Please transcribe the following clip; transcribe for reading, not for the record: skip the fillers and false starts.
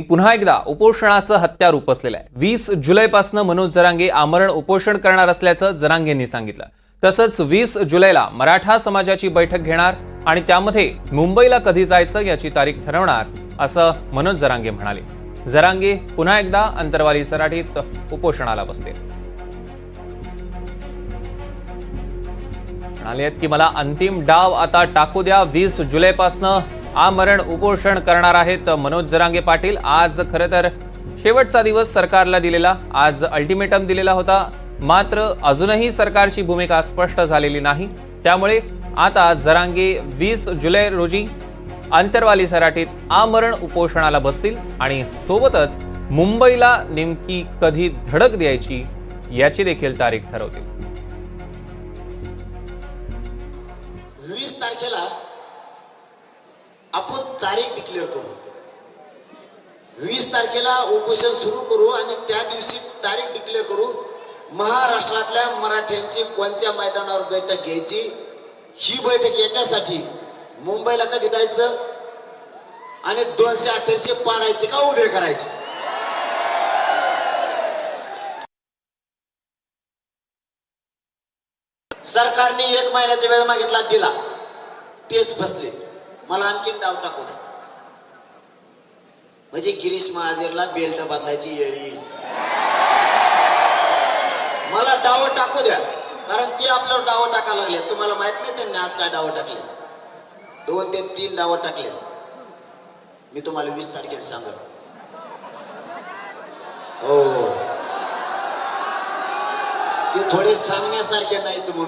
पुन्हा एकदा उपोषणाचं हत्यार उपसलेलं आहे। 20 जुलैपासून मनोज जरांगे आमरण उपोषण करणार असल्याचं जरांगेंनी सांगितलं। तसंच 20 जुलैला मराठा समाजाची बैठक घेणार आणि त्यामध्ये मुंबईला कधी जायचं याची तारीख ठरवणार असं मनोज जरांगे म्हणाले। जरांगे पुन्हा एकदा अंतरवाली सराटीत उपोषणाला बसले। म्हणाले की मला अंतिम डाव आता टाकू द्या। 20 जुलैपासून आमरण उपोषण करणार आहेत मनोज जरांगे पाटील। आज खरं तर शेवटचा दिवस सरकारला दिलेला, आज अल्टिमेटम दिलेला होता, मात्र अजूनही सरकारची भूमिका स्पष्ट झालेली नाही। त्यामुळे आता जरांगे 20 जुलै रोजी अंतरवाली सराटीत आमरण उपोषणाला बसतील आणि सोबतच मुंबईला नेमकी कधी धडक द्यायची याची देखील तारीख ठरवतील। 20 तारखेला आपण तारीख डिक्लेअर करू। 20 तारखेला उपोषण सुरू करू आणि त्या दिवशी तारीख डिक्लेअर करू। महाराष्ट्रातल्या मराठ्यांची कोणत्या मैदानावर बैठक घ्यायची, ही बैठक याच्यासाठी मुंबईला कधी जायचं आणि 288 पाडायचे का उभे करायचे। सरकारने 1 महिन्याचा वेळ मागितला, दिला, तेच बसले। मला आणखीन डाव टाकू द्या, म्हणजे गिरीश महाजनला बेल्ट बदलायची वेळ येईल। मला डाव टाकू द्या, कारण ते आपल्यावर डाव टाकायला लागले। तुम्हाला माहित नाही त्यांनी आज काय डाव टाकले, 2 ते 3 डाव टाकले। मी तुम्हाला 20 तारखेला सांगत हो, ते थोडे सांगण्यासारखे नाहीत म्हणून।